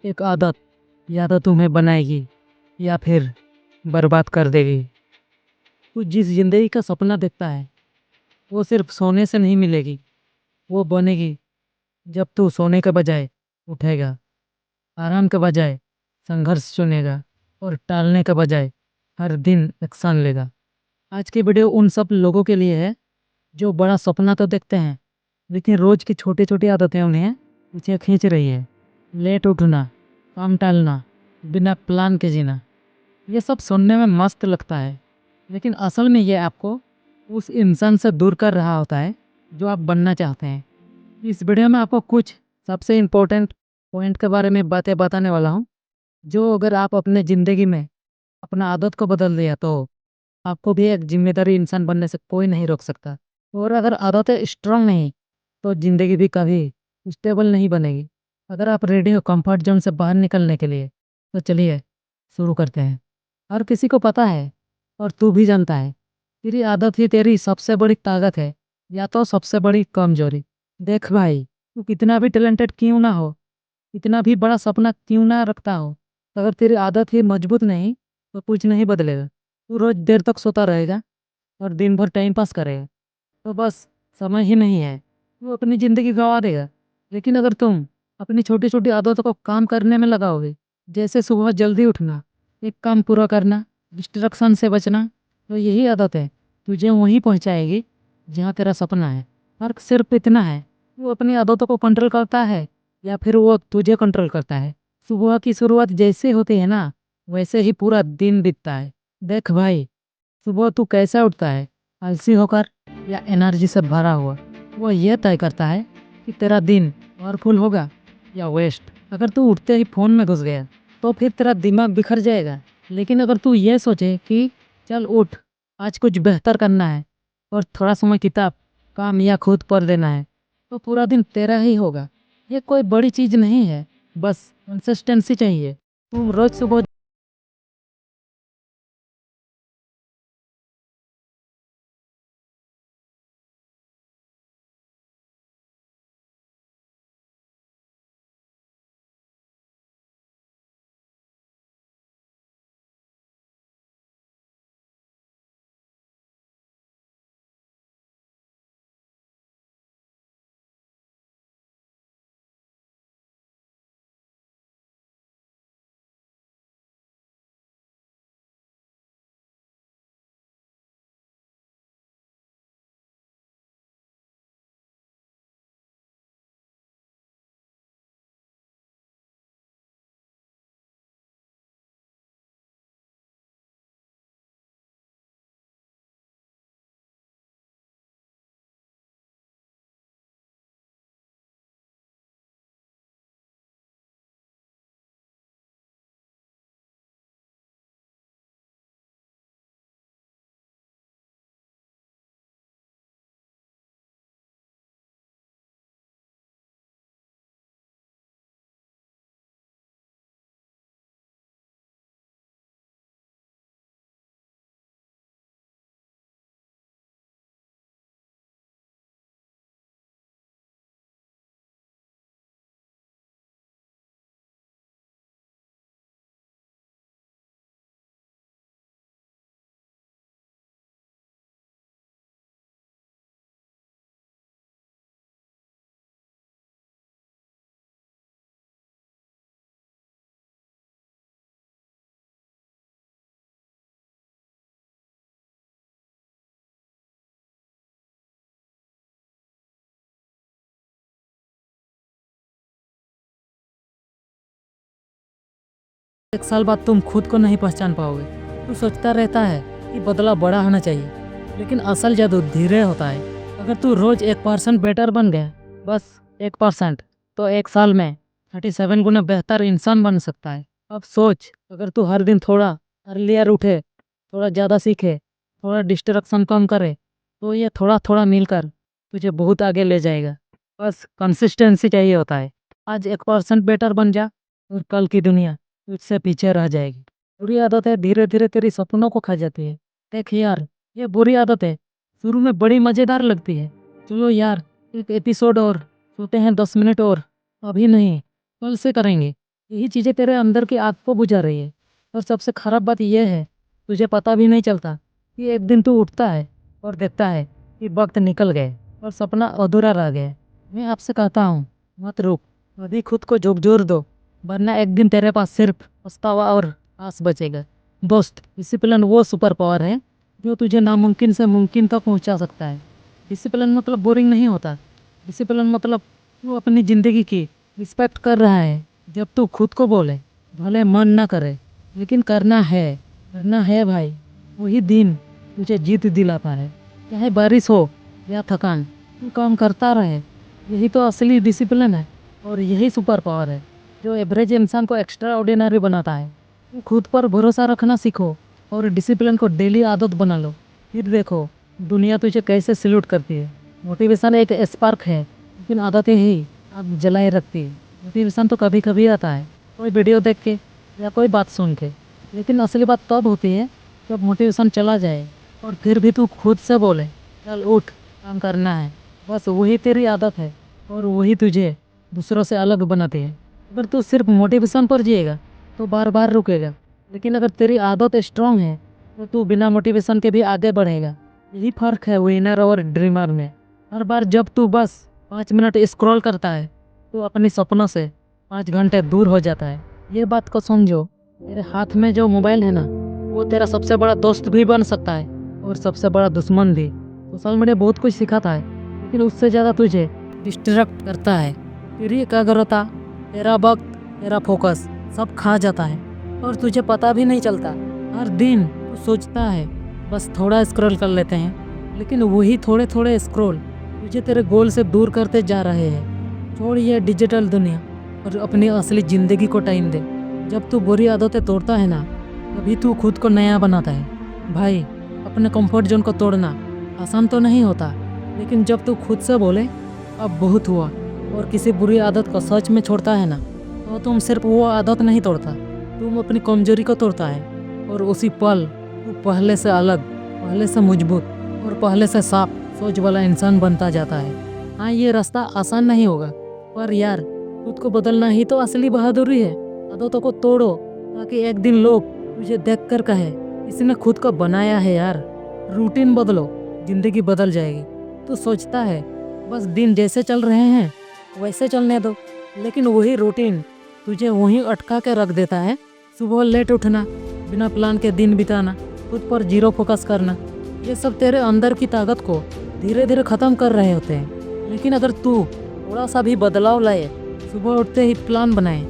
एक आदत या तो तुम्हें बनाएगी या फिर बर्बाद कर देगी। तू जिस जिंदगी का सपना देखता है वो सिर्फ सोने से नहीं मिलेगी, वो बनेगी जब तू सोने के बजाय उठेगा, आराम के बजाय संघर्ष चुनेगा और टालने के बजाय हर दिन एक्शन लेगा। आज की वीडियो उन सब लोगों के लिए है जो बड़ा सपना तो देखते हैं लेकिन रोज की छोटी छोटी आदतें उन्हें पीछे खींच रही है। लेट उठना, काम टालना, बिना प्लान के जीना, ये सब सुनने में मस्त लगता है लेकिन असल में ये आपको उस इंसान से दूर कर रहा होता है जो आप बनना चाहते हैं। इस वीडियो में आपको कुछ सबसे इम्पोर्टेंट पॉइंट के बारे में बातें बताने वाला हूँ जो अगर आप अपने ज़िंदगी में अपना आदत को बदल दिया तो आपको भी एक जिम्मेदारी इंसान बनने से कोई नहीं रोक सकता। और अगर आदतें स्ट्रांग नहीं तो ज़िंदगी भी कभी स्टेबल नहीं बनेगी। अगर आप रेडी हो कंफर्ट जोन से बाहर निकलने के लिए तो चलिए शुरू करते हैं। हर किसी को पता है और तू भी जानता है, तेरी आदत ही तेरी सबसे बड़ी ताकत है या तो सबसे बड़ी कमजोरी। देख भाई, तू कितना भी टैलेंटेड क्यों ना हो, इतना भी बड़ा सपना क्यों ना रखता हो, अगर तेरी आदत ही मजबूत नहीं तो कुछ नहीं बदलेगा। तू रोज देर तक सोता रहेगा और दिन भर टाइम पास करेगा तो बस समय ही नहीं है, तू अपनी ज़िंदगी गंवा देगा। लेकिन अगर तुम अपनी छोटी छोटी आदतों को काम करने में लगाओगे, जैसे सुबह जल्दी उठना, एक काम पूरा करना, डिस्ट्रक्शन से बचना, तो यही आदत है तुझे वहीं पहुंचाएगी जहां तेरा सपना है। फर्क सिर्फ इतना है, वो अपनी आदतों को कंट्रोल करता है या फिर वो तुझे कंट्रोल करता है। सुबह की शुरुआत जैसे होती है ना, वैसे ही पूरा दिन बीतता है। देख भाई, सुबह तू कैसे उठता है, आलसी होकर या एनर्जी से भरा हुआ, वो ये तय करता है कि तेरा दिन पावरफुल होगा या वेस्ट। अगर तू उठते ही फ़ोन में घुस गया तो फिर तेरा दिमाग बिखर जाएगा। लेकिन अगर तू ये सोचे कि चल उठ, आज कुछ बेहतर करना है और थोड़ा समय किताब, काम या खुद पर देना है, तो पूरा दिन तेरा ही होगा। ये कोई बड़ी चीज़ नहीं है, बस कंसिस्टेंसी चाहिए। तुम रोज सुबह एक साल बाद तुम खुद को नहीं पहचान पाओगे। तू सोचता रहता है कि बदलाव बड़ा होना चाहिए लेकिन असल जादू धीरे होता है। अगर तू रोज 1% बेटर बन गया, बस 1%, तो एक साल में 37 गुना बेहतर इंसान बन सकता है। अब सोच, अगर तू हर दिन थोड़ा अर्लियर उठे, थोड़ा ज़्यादा सीखे, थोड़ा डिस्ट्रक्शन कम करे, तो ये थोड़ा थोड़ा मिलकर तुझे बहुत आगे ले जाएगा। बस कंसिस्टेंसी चाहिए होता है। आज 1% बेटर बन जा और कल की दुनिया तुझसे पीछे रह जाएगी। बुरी आदतें धीरे धीरे तेरी सपनों को खा जाती है। देख यार, ये बुरी आदत है, शुरू में बड़ी मज़ेदार लगती है। चलो यार, एक एपिसोड और, सोते हैं 10 मिनट और, अभी नहीं, कल से करेंगे। यही चीज़ें तेरे अंदर की आग को बुझा रही है। और सबसे खराब बात यह है, तुझे पता भी नहीं चलता कि एक दिन तू उठता है और देखता है कि वक्त निकल गए और सपना अधूरा रह गया। मैं आपसे कहता हूँ, मत रुक, अभी खुद को झकझोर दो, वरना एक दिन तेरे पास सिर्फ पछतावा और आस बचेगा। दोस्त, डिसिप्लिन वो सुपर पावर है जो तुझे नामुमकिन से मुमकिन तक पहुंचा सकता है। डिसिप्लिन मतलब बोरिंग नहीं होता। डिसिप्लिन मतलब तू अपनी ज़िंदगी की रिस्पेक्ट कर रहा है। जब तू खुद को बोले, भले मन ना करे, लेकिन करना है भाई, वही दिन तुझे जीत दिलाता है। चाहे बारिश हो या थकान, तू काम करता रहे। यही तो असली डिसिप्लिन है और यही सुपर पावर है जो एवरेज इंसान को एक्स्ट्रा ऑर्डिनरी बनाता है। तुम खुद पर भरोसा रखना सीखो और डिसिप्लिन को डेली आदत बना लो। फिर देखो दुनिया तुझे कैसे सल्यूट करती है। मोटिवेशन एक स्पार्क है, लेकिन आदतें ही आग जलाए रखती है। मोटिवेशन तो कभी कभी आता है, कोई वीडियो देख के या कोई बात सुन के, लेकिन असली बात तब होती है जब मोटिवेशन चला जाए और फिर भी तू खुद से बोले, चल उठ, काम करना है। बस वही तेरी आदत है और वही तुझे दूसरों से अलग बनाती है। अगर तू सिर्फ मोटिवेशन पर जिएगा तो बार बार रुकेगा, लेकिन अगर तेरी आदत स्ट्रांग है तो तू बिना मोटिवेशन के भी आगे बढ़ेगा। यही फर्क है विनर और ड्रीमर में। हर बार जब तू बस 5 मिनट स्क्रॉल करता है तो अपने सपनों से 5 घंटे दूर हो जाता है। ये बात को समझो, तेरे हाथ में जो मोबाइल है ना, वो तेरा सबसे बड़ा दोस्त भी बन सकता है और सबसे बड़ा दुश्मन भी। सोशल मीडिया बहुत कुछ सिखाता है, लेकिन उससे ज़्यादा तुझे डिस्ट्रैक्ट करता है। तेरी एकाग्रता, तेरा वक्त, तेरा फोकस सब खा जाता है और तुझे पता भी नहीं चलता। हर दिन तू सोचता है बस थोड़ा स्क्रॉल कर लेते हैं, लेकिन वही थोड़े थोड़े स्क्रॉल तुझे तेरे गोल से दूर करते जा रहे हैं। छोड़ ये डिजिटल दुनिया और अपनी असली ज़िंदगी को टाइम दे। जब तू बुरी आदतें तोड़ता है ना, तभी तू खुद को नया बनाता है। भाई, अपने कंफर्ट जोन को तोड़ना आसान तो नहीं होता, लेकिन जब तू खुद से बोले अब बहुत हुआ और किसी बुरी आदत को सच में छोड़ता है ना, तो तुम सिर्फ वो आदत नहीं तोड़ता, तुम अपनी कमजोरी को तोड़ता है। और उसी पल तू पहले से अलग, पहले से मजबूत और पहले से साफ सोच वाला इंसान बनता जाता है। हाँ, ये रास्ता आसान नहीं होगा, पर यार खुद को बदलना ही तो असली बहादुरी है। आदतों को तोड़ो ताकि एक दिन लोग तुझे देख कर कहे, इसने खुद को बनाया है यार। रूटीन बदलो, जिंदगी बदल जाएगी। तू सोचता है बस दिन जैसे चल रहे हैं वैसे चलने दो, लेकिन वही रूटीन तुझे वहीं अटका के रख देता है। सुबह लेट उठना, बिना प्लान के दिन बिताना, खुद पर जीरो फोकस करना, ये सब तेरे अंदर की ताकत को धीरे धीरे ख़त्म कर रहे होते हैं। लेकिन अगर तू थोड़ा सा भी बदलाव लाए, सुबह उठते ही प्लान बनाए,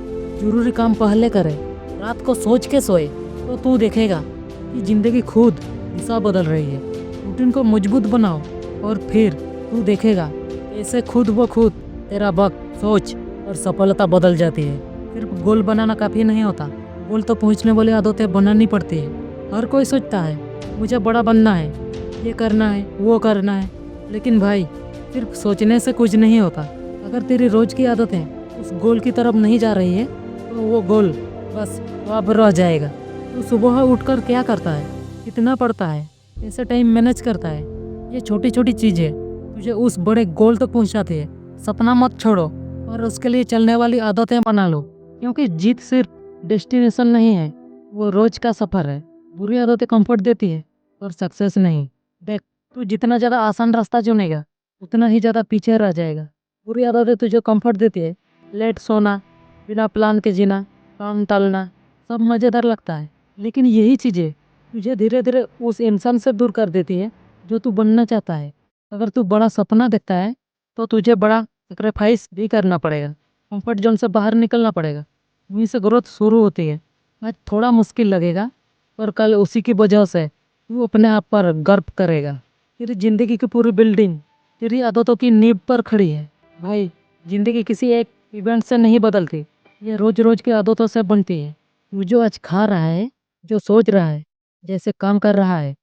जरूरी काम पहले करे, रात को सोच के सोए, तो तू देखेगा कि ज़िंदगी खुद दिशा बदल रही है। रूटीन को मजबूत बनाओ और फिर तू देखेगा ऐसे खुद ब खुद तेरा वक्त, सोच और सफलता बदल जाती है। सिर्फ गोल बनाना काफ़ी नहीं होता, गोल तो पहुंचने वाली आदतें बनानी पड़ती है। हर कोई सोचता है मुझे बड़ा बनना है, ये करना है, वो करना है, लेकिन भाई सिर्फ सोचने से कुछ नहीं होता। अगर तेरी रोज़ की आदतें उस गोल की तरफ नहीं जा रही है तो वो गोल बस ख्वाब रह जाएगा। तू सुबह उठकर क्या करता है, कितना पढ़ता है, कैसे टाइम मैनेज करता है, ये छोटी छोटी चीज़ें तुझे उस बड़े गोल तक पहुंचाती है। सपना मत छोड़ो और उसके लिए चलने वाली आदतें बना लो, क्योंकि जीत सिर्फ डेस्टिनेशन नहीं है, वो रोज का सफ़र है। बुरी आदतें कंफर्ट देती है और सक्सेस नहीं। देख, तू जितना ज़्यादा आसान रास्ता चुनेगा उतना ही ज़्यादा पीछे रह जाएगा। बुरी आदतें तुझे कंफर्ट देती है, लेट सोना, बिना प्लान के जीना, काम टालना, सब मज़ेदार लगता है, लेकिन यही चीज़ें तुझे धीरे धीरे उस इंसान से दूर कर देती है जो तू बनना चाहता है। अगर तू बड़ा सपना देखता है तो तुझे बड़ा सेक्रीफाइस भी करना पड़ेगा, कंफर्ट जोन से बाहर निकलना पड़ेगा। वहीं से ग्रोथ शुरू होती है। आज थोड़ा मुश्किल लगेगा, पर कल उसी की वजह से तू अपने आप पर गर्व करेगा। तेरी जिंदगी की पूरी बिल्डिंग तेरी आदतों की नींव पर खड़ी है। भाई, जिंदगी किसी एक इवेंट से नहीं बदलती, ये रोज रोज की आदतों से बनती है। तू जो आज खा रहा है, जो सोच रहा है, जैसे काम कर रहा है,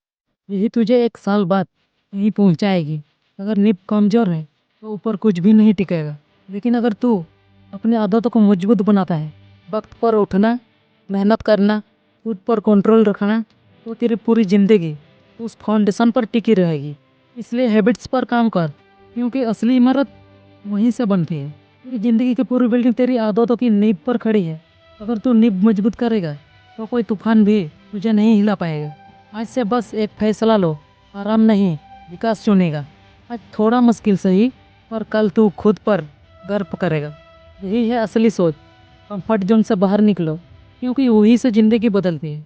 यही तुझे एक साल बाद यहीं पहुंचाएगी। अगर नींव कमजोर है तो ऊपर कुछ भी नहीं टिकेगा, लेकिन अगर तू अपनी आदतों को मजबूत बनाता है, वक्त पर उठना, मेहनत करना, खुद पर कंट्रोल रखना, तो तेरी पूरी ज़िंदगी उस फाउंडेशन पर टिकी रहेगी। इसलिए हैबिट्स पर काम कर, क्योंकि असली इमारत वहीं से बनती है। तेरी ज़िंदगी की पूरी बिल्डिंग तेरी आदतों की नींव पर खड़ी है। अगर तू नींव मजबूत करेगा तो कोई तूफान भी तुझे नहीं हिला पाएगा। आज से बस एक फैसला लो, आराम नहीं विकास चुनेगा। आज थोड़ा मुश्किल सही, पर कल तू खुद पर गर्व करेगा। यही है असली सोच। कंफर्ट जोन से बाहर निकलो, क्योंकि वही से ज़िंदगी बदलती है।